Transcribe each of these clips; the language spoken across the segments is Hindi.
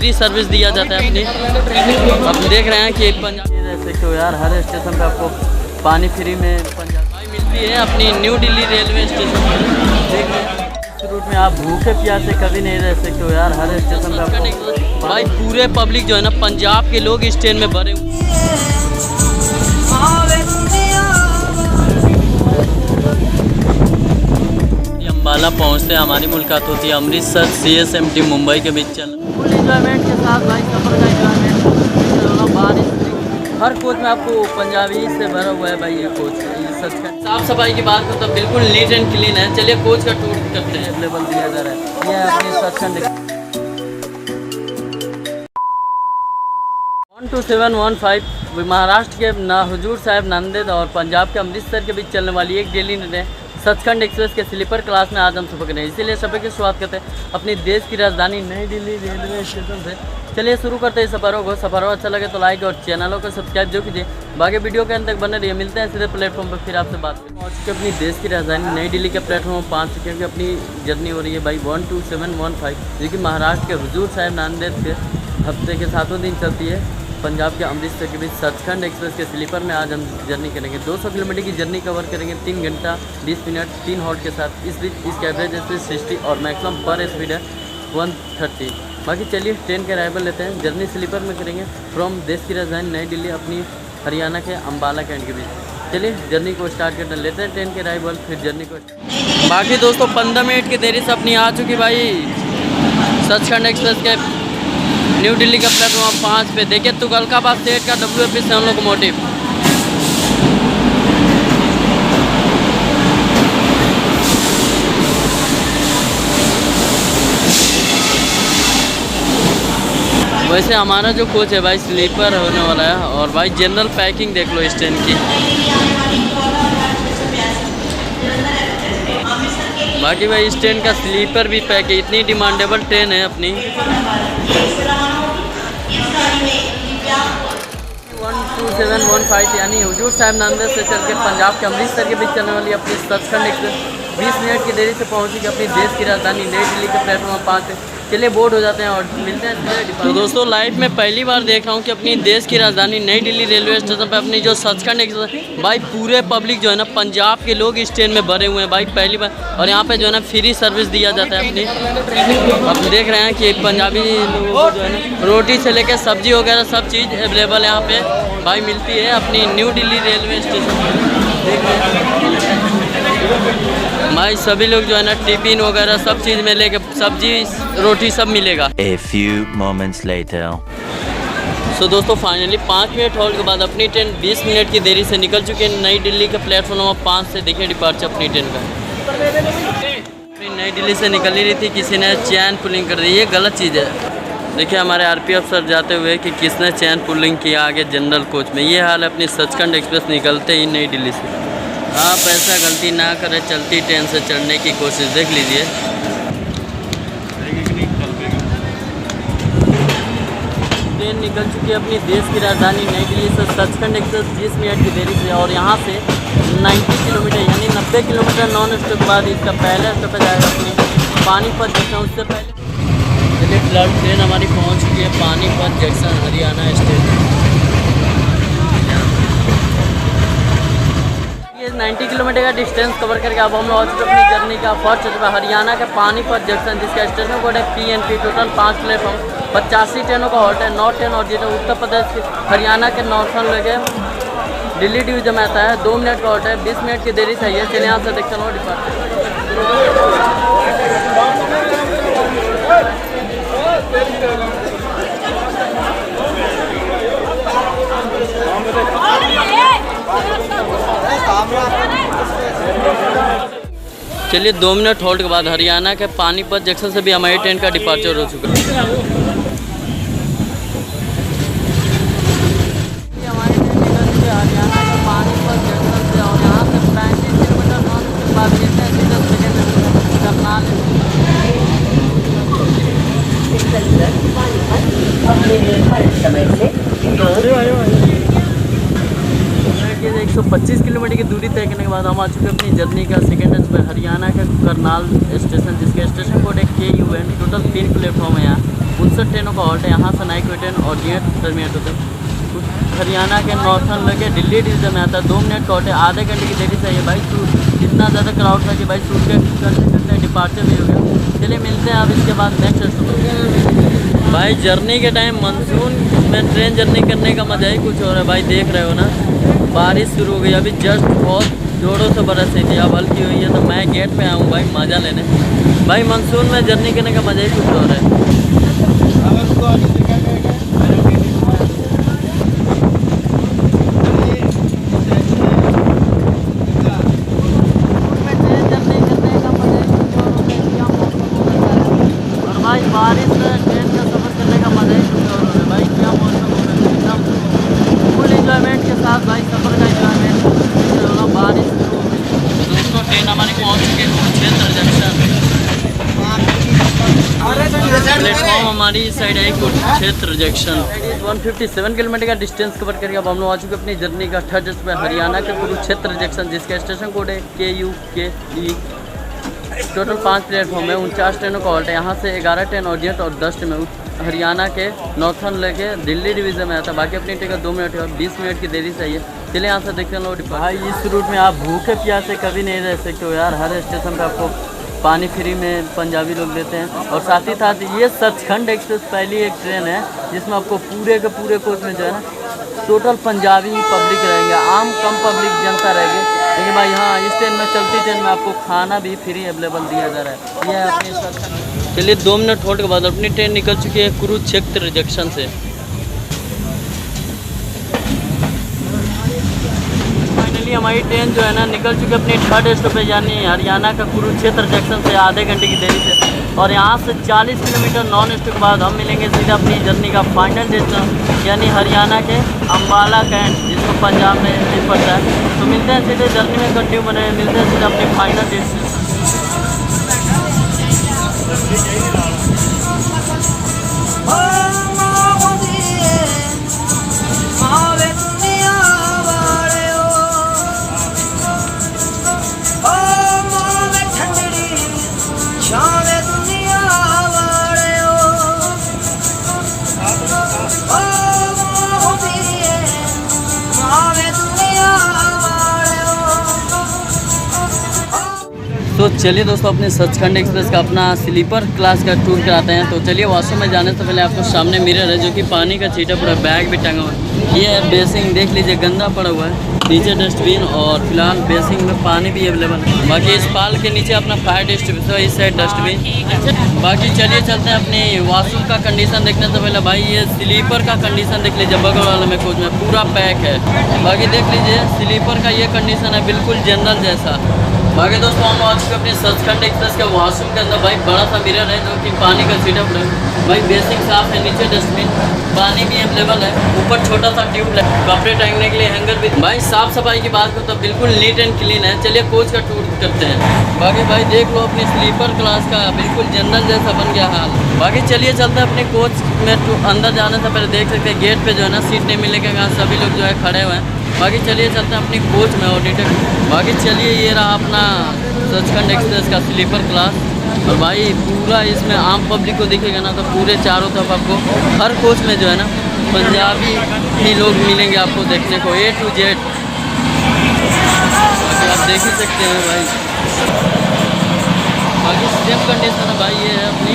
फ्री सर्विस दिया जाता है अपनी। आप देख रहे हैं कि पंजाब देख सकते हो यार, हर स्टेशन पे आपको पानी फ्री में पंजाब मिलती है अपनी न्यू दिल्ली रेलवे स्टेशन पर। देख रहे हैं इस रूट में आप भूखे प्यासे कभी नहीं रह सकते हो यार, हर स्टेशन पे आपको भाई पूरे पब्लिक जो है ना पंजाब के लोग इस ट्रेन में भरे हुए। अम्बाला पहुंचते हमारी मुलाकात होती है अमृतसर CSMT मुंबई के बीच। चल फुल इंजॉयमेंट के साथ भाई सफर का इंजॉयमेंट। बारिश हर कोच में आपको पंजाबी से भरा हुआ है भाई ये कोच। ये सच का साफ सफाई की बात हो तो बिल्कुल नीट एंड क्लीन है। चलिए कोच का टूर करते हैं। अवेलेबल दिया जा रहा है ये अपनी सचखंड 12715 महाराष्ट्र के हजूर साहिब नांदेड़ और पंजाब के अमृतसर के बीच चलने वाली एक डेली सचखंड एक्सप्रेस के स्लीपर क्लास में आज हम सफर करें। इसीलिए सफर की शुरुआत करते हैं अपनी देश की राजधानी नई दिल्ली रेलवे स्टेशन से। चलिए शुरू करते हैं सफ़रों को। सफ़रों अच्छा लगे तो लाइक और चैनलों को सब्सक्राइब जो कीजिए। बाकी वीडियो के अंत तक बने रहिए। मिलते हैं सीधे प्लेटफॉर्म पर फिर आपसे बात करें। पहुँच चुके अपनी देश की राजधानी नई दिल्ली के प्लेटफॉर्म 5 से, क्योंकि अपनी जर्नी हो रही है भाई 12715 जो कि महाराष्ट्र के हजूर साहिब नांदेड़ के हफ्ते के 7वें दिन चलती है पंजाब के अमृतसर के बीच सचखंड एक्सप्रेस के स्लीपर में आज हम जर्नी करेंगे। 200 किलोमीटर की जर्नी कवर करेंगे 3 घंटा 20 मिनट 3 हॉल्ट के साथ। इस बीच इसका एवरेज स्पीड 60 और मैक्सिमम पर स्पीड है 130। बाकी चलिए ट्रेन के अराइवल लेते हैं। जर्नी स्लीपर में करेंगे फ्रॉम देश की राजधानी नई दिल्ली अपनी हरियाणा के अम्बाला कैंट के बीच। चलिए जर्नी को स्टार्ट करते लेते हैं ट्रेन के अराइवल फिर जर्नी को। बाकी दोस्तों 15 मिनट की देरी से अपनी आ चुकी भाई सचखंड एक्सप्रेस के न्यू दिल्ली का प्लेटफॉर्म 5 पे। देखिए तुगलकाबाद स्टेट का WFP7 लोकोमोटिव। वैसे हमारा जो कोच है भाई स्लीपर होने वाला है। और भाई जनरल पैकिंग देख लो इस ट्रेन की। बाकी भाई इस ट्रेन का स्लीपर भी पैक है। इतनी डिमांडेबल ट्रेन है अपनी। 12715 यानी हजूर साहिब नांदेड़ से चल के पंजाब के अमृतसर के बीच चलने वाली अपनी सचखंड एक्सप्रेस 20 मिनट की देरी से पहुंचेगी अपनी देश की राजधानी नई दिल्ली के प्लेटफॉर्म 5 पे। चलिए बोर्ड हो जाते हैं और मिलते हैं। तो दोस्तों लाइफ में पहली बार देख रहा हूँ कि अपनी देश की राजधानी नई दिल्ली रेलवे स्टेशन पे अपनी जो सचखंड एक्सप्रेस भाई पूरे पब्लिक जो है ना पंजाब के लोग इस ट्रेन में भरे हुए हैं भाई पहली बार। और यहाँ पे जो है ना फ्री सर्विस दिया जाता है अपनी। आप देख रहे हैं कि पंजाबी लोगों को जो है ना रोटी से लेकर सब्जी वगैरह सब चीज़ अवेलेबल यहाँ पे भाई मिलती है अपनी न्यू दिल्ली रेलवे स्टेशन पर। देख रहे हैं भाई सभी लोग जो है ना टिफिन वगैरह सब चीज़ में लेके सब्जी रोटी सब मिलेगा। A few moments later. सो दोस्तों फाइनली 5 मिनट हॉल्ट के बाद अपनी ट्रेन 20 मिनट की देरी से निकल चुकी है नई दिल्ली के प्लेटफॉर्म नंबर 5 से। देखिए डिपार्चर अपनी ट्रेन का। नई दिल्ली से निकल ही रही थी, किसी ने चैन पुलिंग कर दी। ये गलत चीज़ है। देखिए हमारे RPF सर जाते हुए कि किसने चैन पुलिंग किया आगे जनरल कोच में। ये हाल है अपनी सचखंड एक्सप्रेस निकलते ही नई दिल्ली से। आप ऐसा गलती ना करें, चलती ट्रेन से चढ़ने की कोशिश। देख लीजिए ट्रेन निकल चुकी है अपनी देश की राजधानी नई दिल्ली से सचखंड एक्सप्रेस 20 मिनट की देरी से। और यहाँ से 90 किलोमीटर यानी 90 किलोमीटर नॉन स्टॉप के बाद इसका पहला स्टॉप जाएगा अपनी पानीपत जंक्शन। उससे पहले चलिए फिलहाल ट्रेन हमारी पहुँच चुकी है Panipat junction Haryana station. 90 kilometre का डिस्टेंस कवर करके अब हम लोग आ चुके अपनी जर्नी का फर्स्ट स्टॉप हरियाणा का पानीपत जंक्शन, जिसका स्टेशन कोड है PNP। टोटल 5 प्लेटफॉर्म 85 ट्रेनों का हॉल्ट है। नॉर्थ ट्रेन और जिसे उत्तर प्रदेश के हरियाणा के नॉर्थन लेके दिल्ली डिवीजन में आता है 2 मिनट का हॉल्ट है। 20 मिनट की देरी चाहिए। चलिए यहाँ से देखते हैं डिपार्चर। चलिए 2 मिनट हॉल्ट के बाद हरियाणा के पानीपत जंक्शन से भी हमारी ट्रेन का डिपार्चर हो चुका है। हमारी ट्रेन निकल चुकी है हरियाणा के पानीपत जंक्शन से। और यहाँ से 35 किलोमीटर नॉन के बाद गिरते हैं 10 सेकेंड करनाल। समय से 125 किलोमीटर की दूरी तय करने के बाद हम आ चुके हैं अपनी जर्नी का सेकेंड स्टेशन पे, हरियाणा का करनाल स्टेशन, जिसके स्टेशन कोड है KUN। टोटल 3 प्लेटफॉर्म है यहाँ, 59 ट्रेनों का हॉल्ट है यहाँ से। नाइट ट्रेन और जेट टर्मिनेट होते हैं। हरियाणा के नॉर्थन लगे दिल्ली डिवीजन में आता है। 2 मिनट का हॉल्ट है, आधे घंटे की देरी चाहिए भाई। शूट इतना ज़्यादा क्राउड था कि भाई शूट के करते डिपार्चर भी हो गया। चलिए मिलते हैं अब इसके बाद नेक्स्ट स्टेशन। भाई जर्नी के टाइम मानसून में ट्रेन जर्नी करने का मज़ा ही कुछ और है भाई। देख रहे हो ना, बारिश शुरू हो गई अभी जस्ट, बहुत जोरों से बरस रही थी, अब हल्की हुई है। तो मैं गेट पे आया हूँ भाई मज़ा लेने। भाई मानसून में जर्नी करने का मज़ा ही कुछ और है। भाई बारिश में ट्रेन का सफ़र करने का मज़ा ही कुछ और है भाई। क्या मौसम हो रहा है, एकदम फुल इंजॉयमेंट के साथ भाई सफ़र का इंजॉयमेंट। बारिश दोस्तों ट्रेन हमारी पहुँच चुकी है कुरुक्षेत्र जंक्शन। प्लेटफॉर्म हमारी इस साइड है कुरुक्षेत्र जंक्शन। 157 किलोमीटर का डिस्टेंस कवर करके अब हम लोग आ चुके अपनी जर्नी का थर्ड स्टेशन पे, हरियाणा के कुरुक्षेत्र जंक्शन, जिसका स्टेशन कोड है KUKE। टोटल 5 प्लेटफॉर्म है, 49 ट्रेनों का हॉल्ट है यहाँ से। 11 ट्रेन और जेट और 10 ट्रेन हरियाणा के नॉर्थन लेके दिल्ली डिवीज़न में आता है। बाकी अपनी टिकट 2 मिनट और 20 मिनट की देरी चाहिए। चलिए यहाँ से देखते हैं लोग। भाई इस रूट में आप भूखे प्यासे कभी नहीं रह सकते हो यार। हर स्टेशन पर आपको पानी फ्री में पंजाबी लोग देते हैं। और साथ ही साथ ये सचखंड एक्सप्रेस पहली एक ट्रेन है जिसमें आपको पूरे के पूरे कोच में जो है ना टोटल पंजाबी पब्लिक रहेंगे, आम कम पब्लिक जनता रहेगी। लेकिन भाई हाँ, इस ट्रेन में चलती ट्रेन में आपको खाना भी फ्री अवेलेबल दिया जा रहा है। ये अपनी सचखंड। चलिए 2 मिनट होल्ड के बाद अपनी ट्रेन निकल चुकी है कुरुक्षेत्र जंक्शन से। फाइनली हमारी ट्रेन जो है ना निकल चुकी है अपनी थर्ड स्टॉपेज यानी हरियाणा का कुरुक्षेत्र जंक्शन से, आधे घंटे की देरी से। और यहाँ से 40 किलोमीटर नॉन स्टॉप के बाद हम मिलेंगे सीधा अपनी जर्नी का फाइनल डेस्टिनेशन यानी हरियाणा के अम्बाला कैंट, जिसको पंजाब में नहीं पड़ता है। तो मिलते हैं सीधे जर्नी में, कंटिन्यू बने मिलते हैं सीधे अपने फाइनल डेस्टिनेशन। तो चलिए दोस्तों अपने सचखंड एक्सप्रेस का अपना स्लीपर क्लास का टूर कराते हैं। तो चलिए वॉशरूम में जाने से पहले आपको सामने मिरर है जो कि पानी का छींटा, पूरा बैग भी टंगा हुआ है। ये है बेसिंग, देख लीजिए गंदा पड़ा हुआ है। नीचे डस्टबिन और फिलहाल बेसिंग में पानी भी अवेलेबल है। बाकी इस पाल के नीचे अपना फायर डिस्ट्रीब्यूटर, इस साइड डस्टबिन। बाकी चलिए चलते हैं अपने वॉशरूम का कंडीशन देखने से पहले। भाई ये स्लीपर का कंडीशन देख लीजिए, बगल वाले में कोच में पूरा पैक है। बाकी देख लीजिए स्लीपर का ये कंडीशन है बिल्कुल जनरल जैसा। बाकी दोस्तों हम आ चुके अपने सचखंड एक्सप्रेस के वॉशरूम के अंदर। भाई बड़ा सा मिरर है जो कि पानी का सीटअप है। भाई बेसिंग साफ है, नीचे डस्टबिन, पानी भी अवेलेबल है। ऊपर छोटा सा ट्यूब है, कपड़े टांगने के लिए हैंगर भी। भाई साफ सफाई की बात करो तो बिल्कुल नीट एंड क्लीन है। चलिए कोच का टूर करते हैं। बाकी भाई देख लो अपनी स्लीपर क्लास का बिल्कुल जनरल जैसा बन गया हाल। बाकी चलिए चलते हैं अपने कोच में। अंदर जाने से पहले देख सकते हैं गेट पे जो है ना सीट नहीं मिलेगा, यहाँ सभी लोग जो है खड़े हुए हैं। बाकी चलिए चलते हैं अपनी कोच में ऑडिटर। बाकी चलिए ये रहा अपना सचखंड एक्सप्रेस का स्लीपर क्लास। और भाई पूरा इसमें आम पब्लिक को दिखेगा ना तो पूरे चारों तरफ आपको हर कोच में जो है ना पंजाबी ही लोग मिलेंगे आपको देखने को, A to Z। बाकी आप देख ही सकते हैं भाई। बाकी सेम कंडीशन है भाई, ये है अपनी।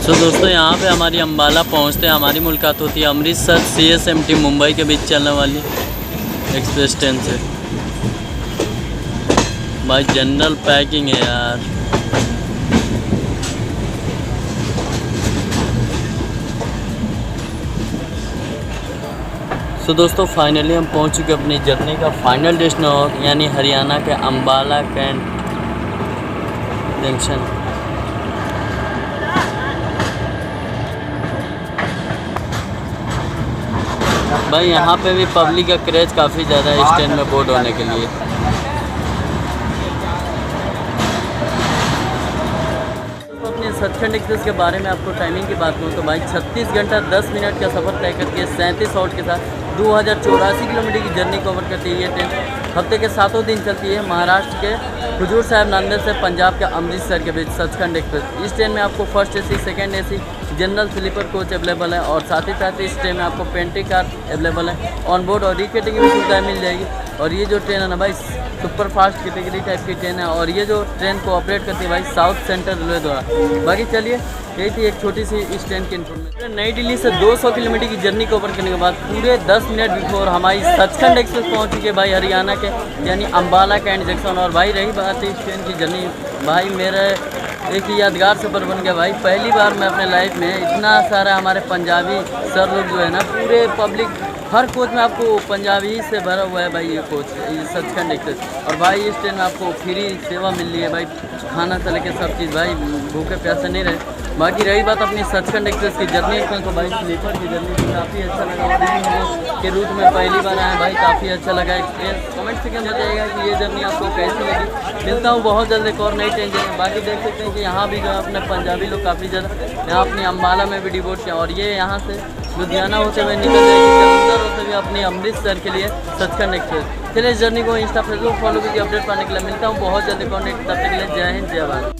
तो दोस्तों यहाँ पे हमारी अम्बाला पहुँचते हैं हमारी मुलाकात होती है अमृतसर CSMT मुंबई के बीच चलने वाली एक्सप्रेस ट्रेन से। भाई जनरल पैकिंग है यार। तो दोस्तों फाइनली हम पहुँच चुके अपनी जर्नी का फाइनल डेस्टिनेशन यानी हरियाणा के अम्बाला कैंट जंक्शन। भाई यहाँ पे भी पब्लिक का क्रेज काफ़ी ज़्यादा है इस ट्रेन में बोर्ड होने के लिए। तो अपने सचखंड एक्सप्रेस के बारे में आपको टाइमिंग की बात करूँ तो भाई 36 घंटा 10 मिनट का सफ़र तय करके 37 आउट के साथ 2084 किलोमीटर की जर्नी कवर करती है ये ट्रेन। हफ्ते के 7 दिन चलती है महाराष्ट्र के हुजूर साहिब नांदेड़ से पंजाब के अमृतसर के बीच सचखंड एक्सप्रेस। इस ट्रेन में आपको first AC, second AC, general sleeper coach available है और साथ ही साथ इस ट्रेन में आपको पेंट्री कार अवेलेबल है। ऑन बोर्ड और रिकेटिंग की सुविधाएँ मिल जाएगी। और ये जो ट्रेन है ना भाई सुपर फास्ट कैटेगरी टाइप की ट्रेन है और ये जो ट्रेन को ऑपरेट करती है भाई साउथ सेंट्रल रेलवे द्वारा। बाकी चलिए यही थी एक छोटी सी इस ट्रेन की इन्फॉर्मेशन। नई दिल्ली से 200 किलोमीटर की जर्नी कवर करने के बाद पूरे 10 मिनट बिफोर हमारी सचखंड एक्सप्रेस पहुंच चुकी है भाई हरियाणा के यानी अम्बाला कैंट जंक्शन। और भाई रही बात है इस ट्रेन की जर्नी, भाई मेरा एक यादगार सफ़र बन गया भाई। पहली बार मैं अपने लाइफ में इतना सारा हमारे पंजाबी सर लोग जो है ना पूरे पब्लिक हर कोच में आपको पंजाबी से भरा हुआ है भाई ये कोच, ये सचखंड एक्सप्रेस। और भाई इस ट्रेन में आपको फ्री सेवा मिल रही है भाई, खाना से लेके सब चीज़ भाई, भूखे प्यासे नहीं रहे। बाकी रही बात अपनी सचखंड एक्सप्रेस की जर्नी तो भाई स्लीपर की जर्नी काफ़ी अच्छा लगा के रूट में पहली बार आया भाई, काफ़ी अच्छा लगा एक्सपीरियंस। कमेंट सेक्शन में बताइएगा कि ये जर्नी आपको कैसी लगी। मिलता हूँ बहुत जल्द एक और नई ट्रेन जर्नी। बाकी देख सकते हैं कि यहाँ भी जो है अपने पंजाबी लोग काफ़ी ज़्यादा यहाँ अपनी अम्बाला में भी डिवोट किया और ये यहाँ से लुधियाना होते हुए निकल जाएगी जलंधर होते हुए अपनी अमृतसर के लिए सचखंड एक्सप्रेस। चलिए इस जर्नी को इंस्टा फेसबुक फॉलो कीजिए अपडेट पाने के लिए। मिलता हूँ बहुत जल्दी कॉन्टेक्ट, तब तक के लिए जय हिंद जय भारत।